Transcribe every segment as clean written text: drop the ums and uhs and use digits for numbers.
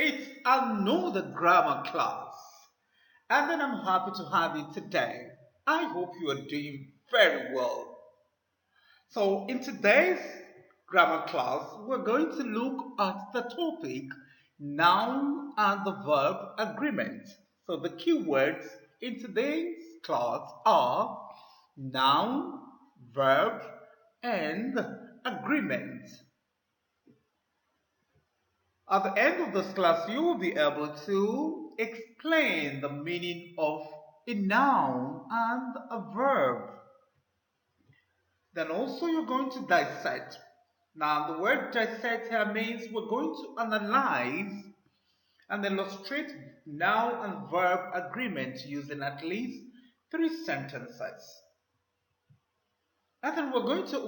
It's another grammar class, and then I'm happy to have you today. I hope you are doing very well. So, in today's grammar class, we're going to look at the topic noun and the verb agreement. So, the keywords in today's class are noun, verb, and agreement. At the end of this class, you will be able to explain the meaning of a noun and a verb. Then also you're going to dissect. Now the word dissect here means we're going to analyze and illustrate noun and verb agreement using at least 3 sentences. And then we're going to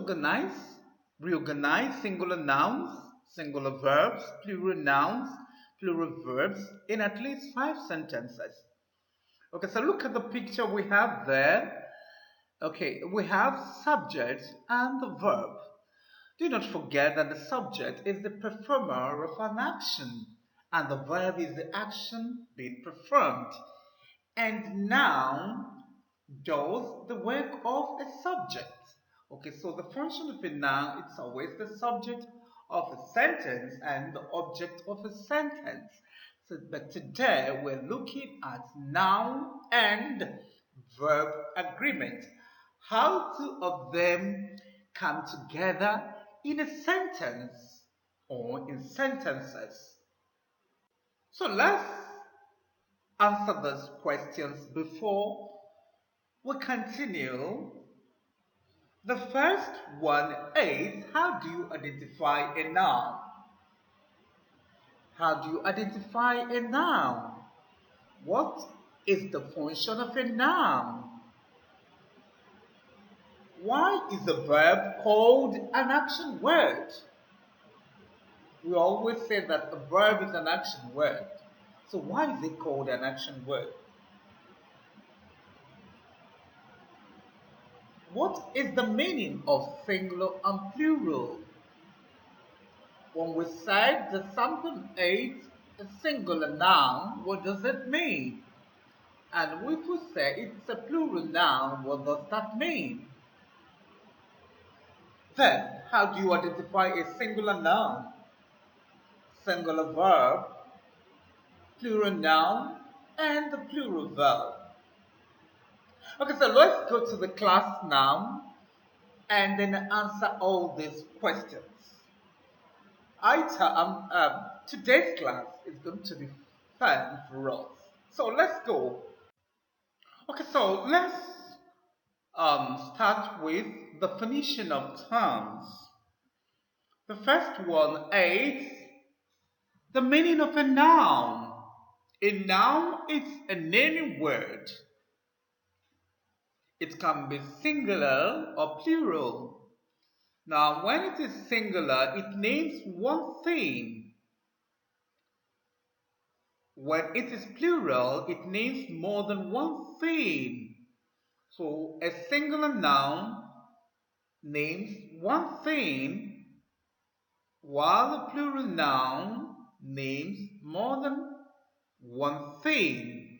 reorganize singular nouns, singular verbs, plural verbs in at least 5 sentences. Okay, so look at the picture we have there. Okay, we have subject and the verb. Do not forget that the subject is the performer of an action and the verb is the action being performed. And noun does the work of a subject. Okay, so the function of a noun, it's always the subject of a sentence and the object of a sentence. So, but today we're looking at noun and verb agreement. How two of them come together in a sentence or in sentences. So let's answer those questions before we continue. The first one is, how do you identify a noun? How do you identify a noun? What is the function of a noun? Why is a verb called an action word? We always say that a verb is an action word. So why is it called an action word? What is the meaning of singular and plural? When we say that something is a singular noun, what does it mean? And if we say it's a plural noun, what does that mean? Then, how do you identify a singular noun, singular verb, plural noun, and the plural verb? Okay, so let's go to the class now and then answer all these questions. Today's class is going to be fun for us. So let's go. Okay, so let's start with the definition of terms. The first one is the meaning of a noun. A noun is a naming word. It can be singular or plural. Now, when it is singular, it names one thing. When it is plural, it names more than one thing. So, a singular noun names one thing, while a plural noun names more than one thing.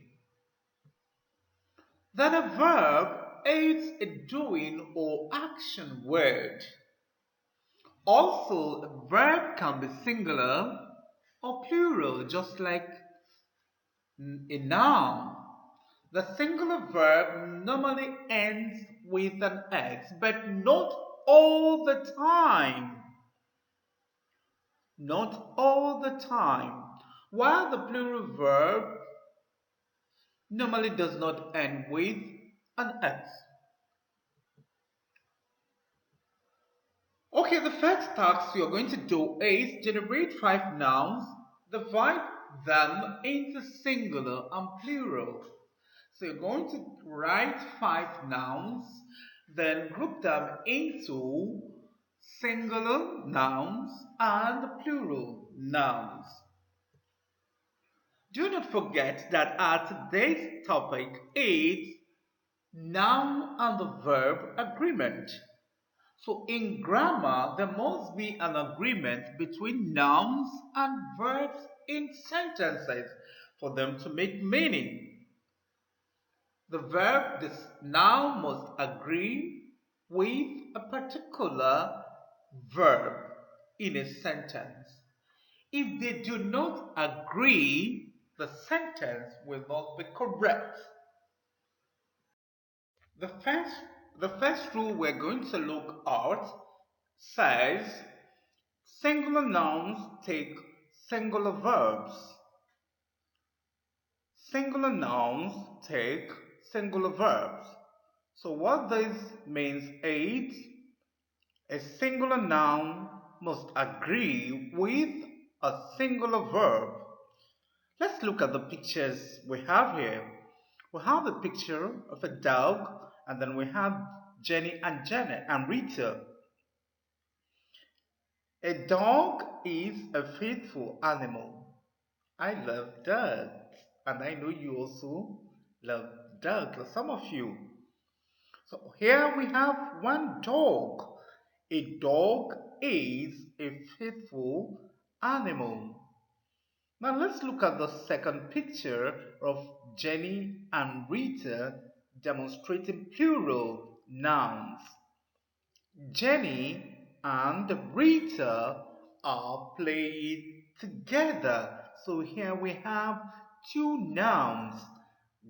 Then a verb is a doing or action word. Also, a verb can be singular or plural, just like a noun. The singular verb normally ends with an X, but not all the time. Not all the time. While the plural verb normally does not end with an X. Okay, the first task you're going to do is generate 5 nouns, divide them into singular and plural. So you're going to write 5 nouns, then group them into singular nouns and plural nouns. Do not forget that our today's topic is noun and the verb agreement. So in grammar, there must be an agreement between nouns and verbs in sentences for them to make meaning. The verb, this noun must agree with a particular verb in a sentence. If they do not agree, the sentence will not be correct. The first, the first rule we're going to look at says singular nouns take singular verbs. Singular nouns take singular verbs. So what this means is a singular noun must agree with a singular verb. Let's look at the pictures we have here. We have a picture of a dog, and then we have Jenny and Janet and Rita. A dog is a faithful animal. I love dogs, and I know you also love dogs, some of you. So here we have one dog. A dog is a faithful animal. Now let's look at the second picture of Jenny and Rita demonstrating plural nouns. Jenny and Rita are playing together. So here we have two nouns,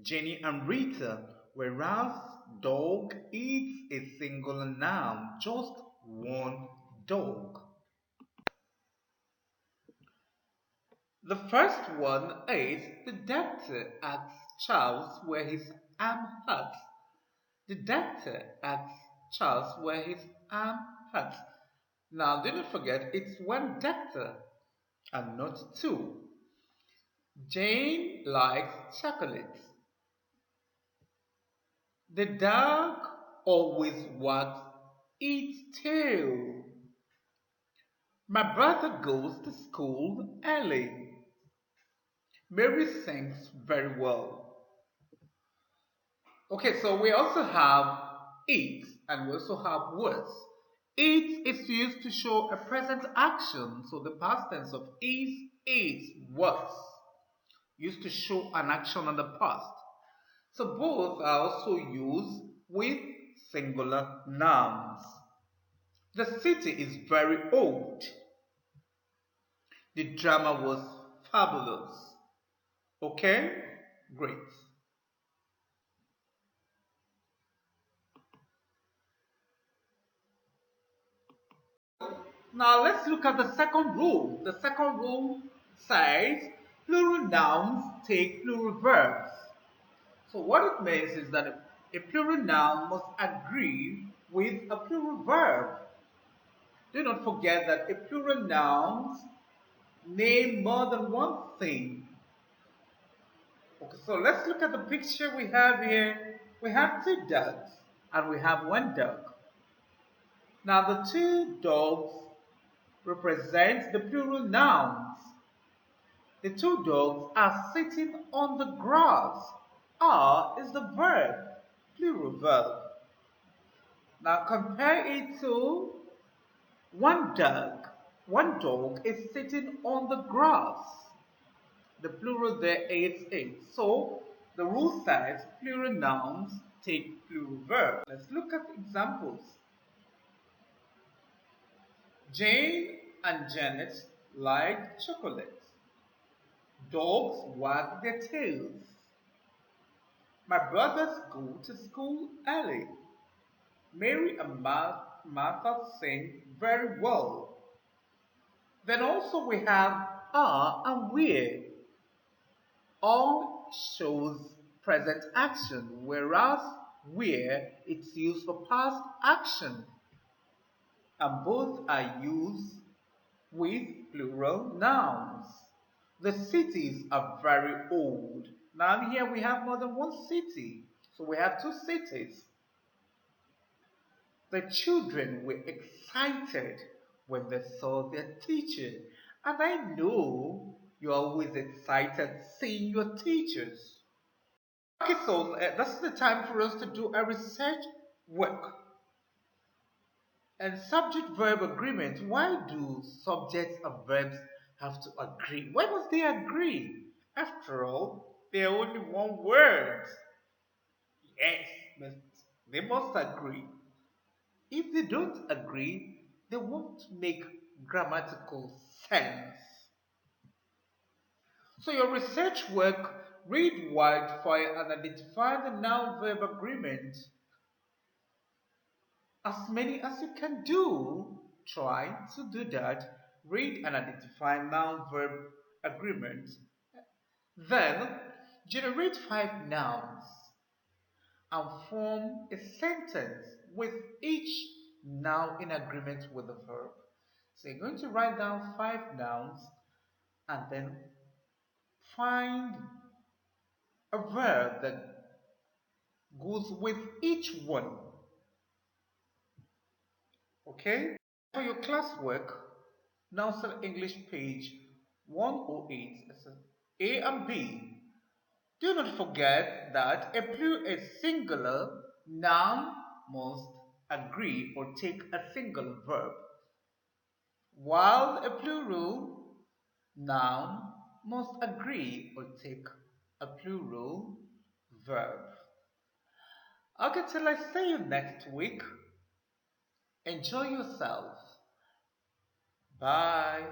Jenny and Rita, whereas dog is a singular noun, just one dog. The first one is the doctor asks Charles where his arm hurts. The doctor asks Charles where his arm hurts. Now, do not forget, it's one doctor and not two. Jane likes chocolates. The dog always wags its tail. My brother goes to school early. Mary sings very well. Okay, so we also have it and we also have was. It is used to show a present action, so the past tense of is, was. Used to show an action in the past. So both are also used with singular nouns. The city is very old. The drama was fabulous. Okay? Great. Now let's look at the second rule. The second rule says plural nouns take plural verbs. So what it means is that a plural noun must agree with a plural verb. Do not forget that a plural nouns name more than one thing. Okay, so let's look at the picture we have here. We have two dogs and we have one dog. Now the two dogs represent the plural nouns. The two dogs are sitting on the grass. Are is the verb, plural verb. Now compare it to one dog. One dog is sitting on the grass. The plural there is it. So the rule says plural nouns take plural verbs. Let's look at examples. Jane and Janet like chocolate. Dogs wag their tails. My brothers go to school early. Mary and Martha sing very well. Then also we have are and where. All shows present action, whereas where it's used for past action. And both are used with plural nouns. The cities are very old. Now here we have more than one city. So we have two cities. The children were excited when they saw their teacher. And I know you're always excited seeing your teachers. Okay, so this is the time for us to do a research work. And subject-verb agreement. Why do subjects of verbs have to agree? Why must they agree? After all, they are only one word. Yes, but they must agree. If they don't agree, they won't make grammatical sense. So your research work, read wildfire and identify the noun-verb agreement. As many as you can do, try to do that. Read and identify noun-verb agreement. Then generate 5 nouns and form a sentence with each noun in agreement with the verb. So you're going to write down 5 nouns and then find a verb that goes with each one. Okay? For your classwork, now select English page 108, it says A and B. Do not forget that a plural is singular, noun must agree or take a single verb, while a plural noun must agree or take a plural verb. Okay, till I see you next week. Enjoy yourself. Bye.